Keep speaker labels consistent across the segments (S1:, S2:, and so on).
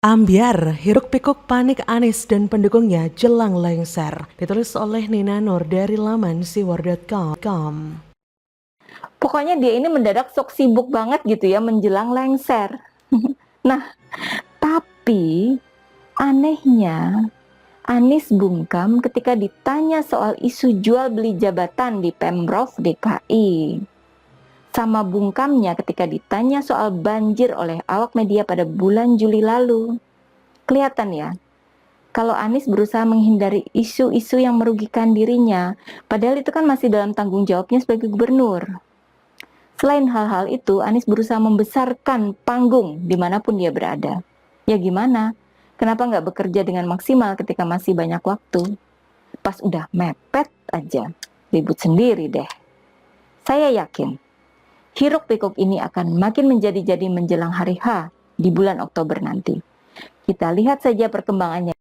S1: Ambyar, hiruk-pikuk panik Anies dan pendukungnya jelang lengser. Ditulis oleh Nina Nur dari laman siwar.com.
S2: Pokoknya dia ini mendadak sok sibuk banget gitu ya menjelang lengser. Nah, tapi anehnya Anies bungkam ketika ditanya soal isu jual beli jabatan di Pemprov DKI. Sama bungkamnya ketika ditanya soal banjir oleh awak media pada bulan Juli lalu. Kelihatan ya, kalau Anies berusaha menghindari isu-isu yang merugikan dirinya, padahal itu kan masih dalam tanggung jawabnya sebagai gubernur. Selain hal-hal itu, Anies berusaha membesarkan panggung dimanapun dia berada. Ya gimana? Kenapa nggak bekerja dengan maksimal ketika masih banyak waktu? Pas udah mepet aja, ribut sendiri deh. Saya yakin, hiruk-pikuk ini akan makin menjadi-jadi menjelang hari H di bulan Oktober nanti. Kita lihat saja perkembangannya.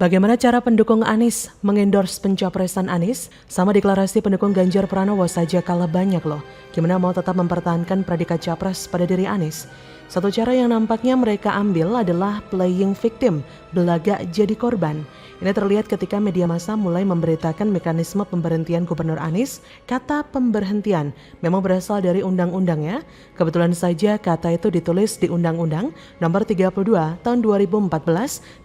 S1: Bagaimana cara pendukung Anies mengendorse pencapresan Anies? Sama deklarasi pendukung Ganjar Pranowo saja kalah banyak loh. Gimana mau tetap mempertahankan predikat capres pada diri Anies? Satu cara yang nampaknya mereka ambil adalah playing victim, belagak jadi korban. Ini terlihat ketika media massa mulai memberitakan mekanisme pemberhentian Gubernur Anies. Kata pemberhentian memang berasal dari undang-undang ya. Kebetulan saja kata itu ditulis di Undang-Undang Nomor 32 Tahun 2014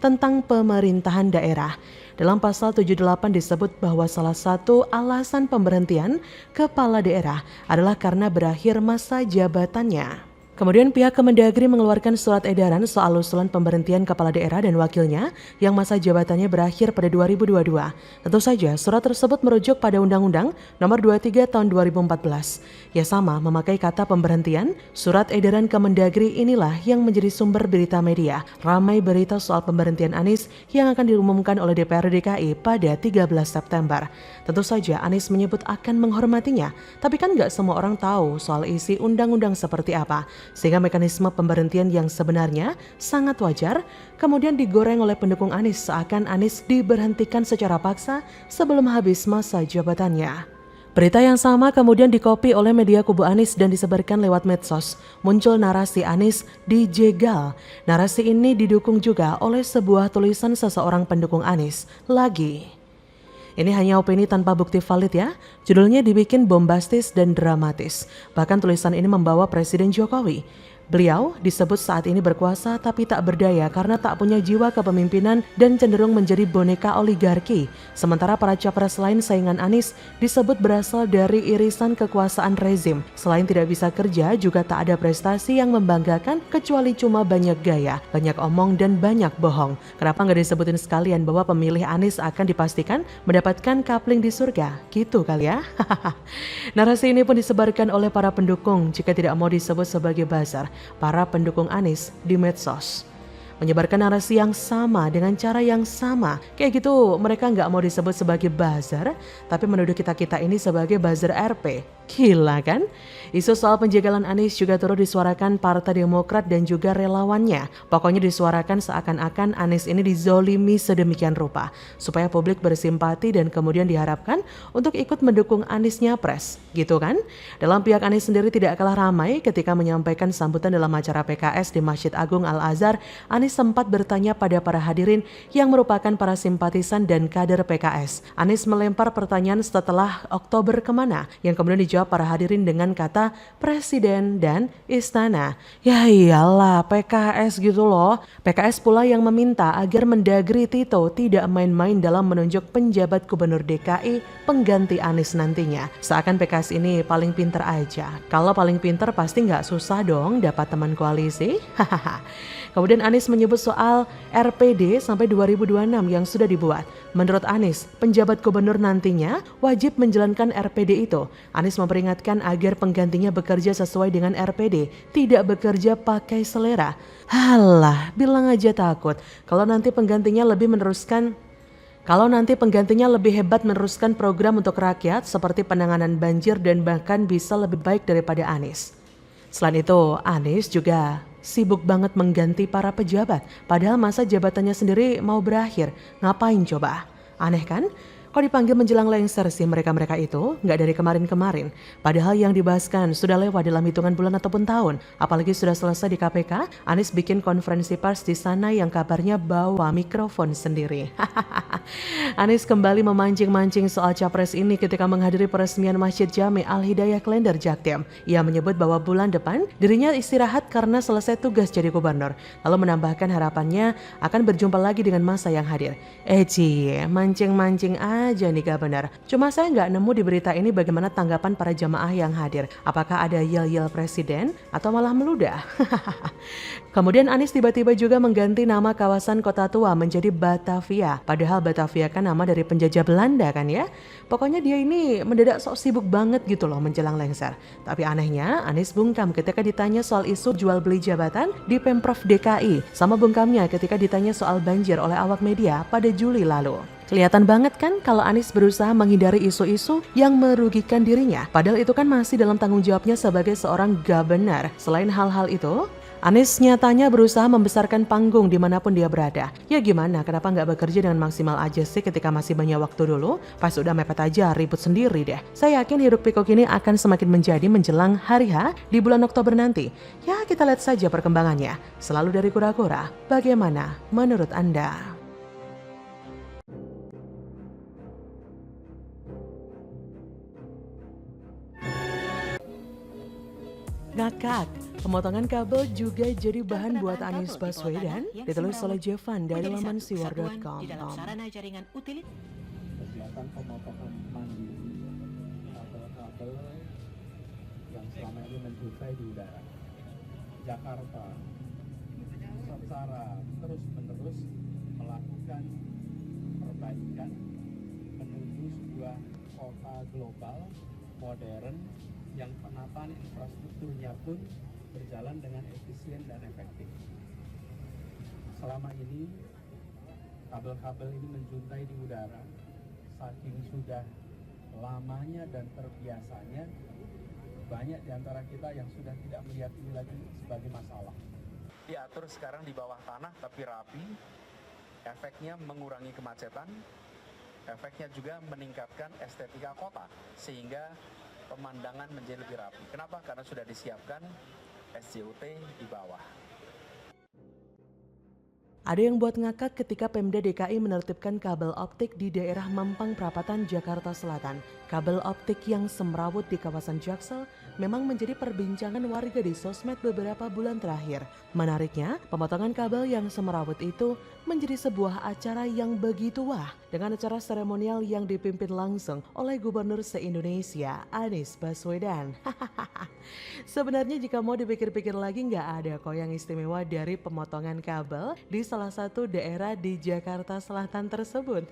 S1: tentang pemerintahan daerah. Dalam pasal 78 disebut bahwa salah satu alasan pemberhentian kepala daerah adalah karena berakhir masa jabatannya. Kemudian pihak Kemendagri mengeluarkan surat edaran soal usulan pemberhentian kepala daerah dan wakilnya yang masa jabatannya berakhir pada 2022. Tentu saja surat tersebut merujuk pada Undang-Undang Nomor 23 Tahun 2014. Ya sama memakai kata pemberhentian, surat edaran Kemendagri inilah yang menjadi sumber berita media. Ramai berita soal pemberhentian Anies yang akan diumumkan oleh DPRD DKI pada 13 September. Tentu saja Anies menyebut akan menghormatinya, tapi kan nggak semua orang tahu soal isi undang-undang seperti apa. Sehingga mekanisme pemberhentian yang sebenarnya sangat wajar kemudian digoreng oleh pendukung Anies seakan Anies diberhentikan secara paksa sebelum habis masa jabatannya. Berita yang sama kemudian dikopi oleh media kubu Anies dan disebarkan lewat medsos. Muncul narasi Anies dijegal. Narasi ini didukung juga oleh sebuah tulisan seseorang pendukung Anies. Ini hanya opini tanpa bukti valid ya. Judulnya dibikin bombastis dan dramatis. Bahkan tulisan ini membawa Presiden Jokowi. Beliau disebut saat ini berkuasa tapi tak berdaya karena tak punya jiwa kepemimpinan dan cenderung menjadi boneka oligarki. Sementara para capres lain saingan Anies disebut berasal dari irisan kekuasaan rezim. Selain tidak bisa kerja, juga tak ada prestasi yang membanggakan kecuali cuma banyak gaya, banyak omong dan banyak bohong. Kenapa nggak disebutin sekalian bahwa pemilih Anies akan dipastikan mendapatkan kapling di surga? Gitu kali ya. Narasi ini pun disebarkan oleh para pendukung jika tidak mau disebut sebagai buzzer. Para pendukung Anies di medsos menyebarkan narasi yang sama dengan cara yang sama. Kayak gitu mereka nggak mau disebut sebagai buzzer, tapi menuduh kita-kita ini sebagai buzzer RP. Gila kan? Isu soal penjagalan Anies juga turut disuarakan Partai Demokrat dan juga relawannya. Pokoknya disuarakan seakan-akan Anies ini dizolimi sedemikian rupa supaya publik bersimpati dan kemudian diharapkan untuk ikut mendukung Anies nyapres. Gitu kan? Dalam pihak Anies sendiri tidak kalah ramai ketika menyampaikan sambutan dalam acara PKS di Masjid Agung Al-Azhar. Anies sempat bertanya pada para hadirin yang merupakan para simpatisan dan kader PKS. Anies melempar pertanyaan setelah Oktober kemana yang kemudian dijawab para hadirin dengan kata presiden dan istana. Ya iyalah PKS gitu loh. PKS pula yang meminta agar Mendagri Tito tidak main-main dalam menunjuk penjabat gubernur DKI pengganti Anies nantinya. Seakan PKS ini paling pinter aja. Kalau paling pinter pasti nggak susah dong dapat teman koalisi. Hahaha. Kemudian Anies menyebut soal RPD sampai 2026 yang sudah dibuat. Menurut Anies, penjabat gubernur nantinya wajib menjalankan RPD itu. Anies memperingatkan agar penggantinya bekerja sesuai dengan RPD, tidak bekerja pakai selera. Halah, bilang aja takut. Kalau nanti penggantinya lebih hebat meneruskan program untuk rakyat seperti penanganan banjir dan bahkan bisa lebih baik daripada Anies. Selain itu, Anies juga sibuk banget mengganti para pejabat, padahal masa jabatannya sendiri mau berakhir. Ngapain coba? Aneh kan? Kok dipanggil menjelang lengser sih mereka-mereka itu? Nggak dari kemarin-kemarin. Padahal yang dibahaskan sudah lewat dalam hitungan bulan ataupun tahun. Apalagi sudah selesai di KPK, Anies bikin konferensi pers di sana yang kabarnya bawa mikrofon sendiri. Anies kembali memancing-mancing soal capres ini ketika menghadiri peresmian Masjid Jami Al-Hidayah Klender Jaktim. Ia menyebut bahwa bulan depan dirinya istirahat karena selesai tugas jadi gubernur. Lalu menambahkan harapannya akan berjumpa lagi dengan masa yang hadir. Cie, mancing-mancing aja nih gak benar. Cuma saya nggak nemu di berita ini bagaimana tanggapan para jamaah yang hadir. Apakah ada yel-yel presiden atau malah meludah? Kemudian Anies tiba-tiba juga mengganti nama kawasan Kota Tua menjadi Batavia. Padahal Batavia kan nama dari penjajah Belanda kan ya. Pokoknya dia ini mendadak sok sibuk banget gitu loh menjelang lengser. Tapi anehnya Anies bungkam ketika ditanya soal isu jual beli jabatan di Pemprov DKI. Sama bungkamnya ketika ditanya soal banjir oleh awak media pada Juli lalu. Kelihatan banget kan kalau Anies berusaha menghindari isu-isu yang merugikan dirinya. Padahal itu kan masih dalam tanggung jawabnya sebagai seorang gabenar. Selain hal-hal itu, Anies nyatanya berusaha membesarkan panggung dimanapun dia berada. Ya gimana, kenapa nggak bekerja dengan maksimal aja sih ketika masih banyak waktu dulu? Pas udah mepet aja ribut sendiri deh. Saya yakin hiruk pikuk ini akan semakin menjadi menjelang hari H di bulan Oktober nanti. Ya kita lihat saja perkembangannya. Selalu dari kura-kura, bagaimana menurut Anda? Ngakak, pemotongan kabel juga jadi bahan buat Anies Baswedan, ditulis oleh Jevan dari laman siwar.com.
S3: Di dalam sarana jaringan utilit
S4: kegiatan pemotongan mandiri kabel-kabel yang selama ini menjuntai di udara. Jakarta secara terus-menerus melakukan perbaikan menuju sebuah kota global modern yang penataan infrastrukturnya pun berjalan dengan efisien dan efektif. Selama ini kabel-kabel ini menjuntai di udara, saking sudah lamanya dan terbiasanya, banyak di antara kita yang sudah tidak melihat ini lagi sebagai masalah.
S5: Diatur sekarang di bawah tanah tapi rapi, efeknya mengurangi kemacetan, efeknya juga meningkatkan estetika kota, sehingga pemandangan menjadi lebih rapi. Kenapa? Karena sudah disiapkan SJUT di bawah.
S1: Ada yang buat ngakak ketika Pemda DKI menertibkan kabel optik di daerah Mampang Perapatan, Jakarta Selatan. Kabel optik yang semrawut di kawasan Jaksel memang menjadi perbincangan warga di sosmed beberapa bulan terakhir. Menariknya, pemotongan kabel yang semrawut itu menjadi sebuah acara yang begitu wah dengan acara seremonial yang dipimpin langsung oleh Gubernur se-Indonesia, Anies Baswedan. Sebenarnya jika mau dipikir-pikir lagi nggak ada kok yang istimewa dari pemotongan kabel di salah satu daerah di Jakarta Selatan tersebut.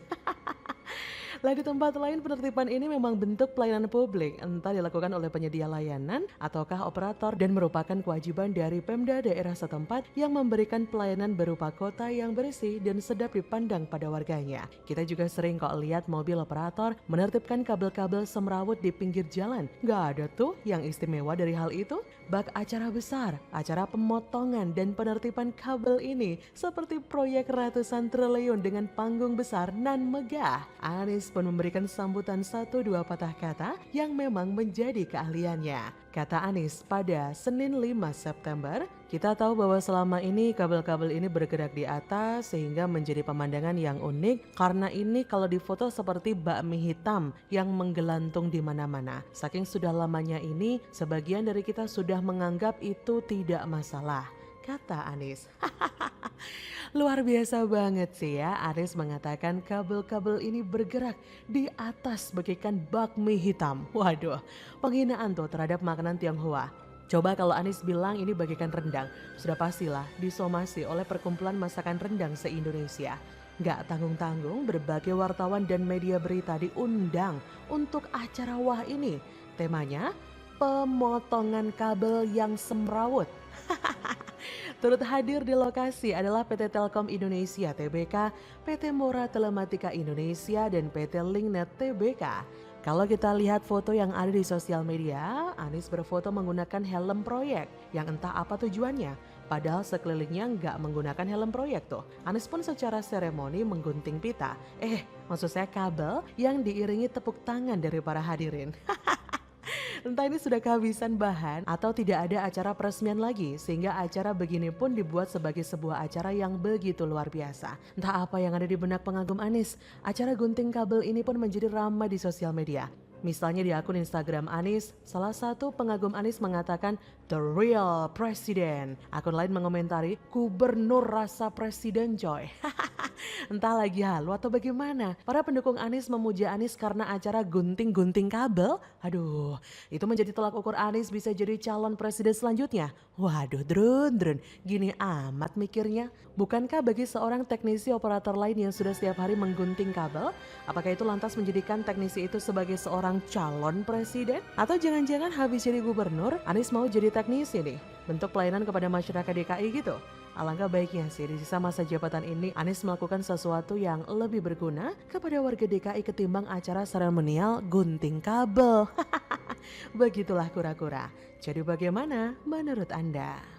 S1: Lah di tempat lain penertiban ini memang bentuk pelayanan publik, entah dilakukan oleh penyedia layanan ataukah operator dan merupakan kewajiban dari Pemda daerah setempat yang memberikan pelayanan berupa kota yang bersih dan sedap dipandang pada warganya. Kita juga sering kok lihat mobil operator menertibkan kabel-kabel semrawut di pinggir jalan. Gak ada tuh yang istimewa dari hal itu. Bak acara besar, acara pemotongan dan penertiban kabel ini seperti proyek ratusan triliun dengan panggung besar nan megah. Anies pun memberikan sambutan 1-2 patah kata yang memang menjadi keahliannya. Kata Anies pada Senin 5 September, kita tahu bahwa selama ini kabel-kabel ini bergerak di atas sehingga menjadi pemandangan yang unik karena ini kalau difoto seperti bakmi hitam yang menggelantung di mana-mana. Saking sudah lamanya ini, sebagian dari kita sudah menganggap itu tidak masalah, kata Anies. Luar biasa banget sih ya, Anies mengatakan kabel-kabel ini bergerak di atas bagaikan bakmi hitam. Waduh, penghinaan tuh terhadap makanan Tionghoa. Coba kalau Anies bilang ini bagaikan rendang, sudah pastilah disomasi oleh perkumpulan masakan rendang se-Indonesia. Gak tanggung-tanggung berbagai wartawan dan media berita diundang untuk acara wah ini. Temanya, pemotongan kabel yang semrawut. Turut hadir di lokasi adalah PT Telkom Indonesia Tbk, PT Mora Telematika Indonesia, dan PT Linknet Tbk. Kalau kita lihat foto yang ada di sosial media, Anies berfoto menggunakan helm proyek yang entah apa tujuannya. Padahal sekelilingnya nggak menggunakan helm proyek tuh. Anies pun secara seremoni menggunting pita. Maksud saya kabel yang diiringi tepuk tangan dari para hadirin. Entah ini sudah kehabisan bahan atau tidak ada acara peresmian lagi sehingga acara begini pun dibuat sebagai sebuah acara yang begitu luar biasa. Entah apa yang ada di benak pengagum Anies, acara gunting kabel ini pun menjadi ramai di sosial media. Misalnya di akun Instagram Anies, salah satu pengagum Anies mengatakan The Real President. Akun lain mengomentari, Gubernur rasa presiden coy. Entah lagi halu atau bagaimana. Para pendukung Anies memuja Anies karena acara gunting-gunting kabel. Aduh, itu menjadi tolak ukur Anies bisa jadi calon presiden selanjutnya. Waduh, drun, gini amat mikirnya. Bukankah bagi seorang teknisi operator lain yang sudah setiap hari menggunting kabel, apakah itu lantas menjadikan teknisi itu sebagai seorang calon presiden? Atau jangan-jangan habis jadi gubernur, Anies mau jadi teknisi nih? Bentuk pelayanan kepada masyarakat DKI gitu? Alangkah baiknya sih di sisa masa jabatan ini Anies melakukan sesuatu yang lebih berguna kepada warga DKI ketimbang acara seremonial gunting kabel. Begitulah kura-kura. Jadi bagaimana menurut Anda?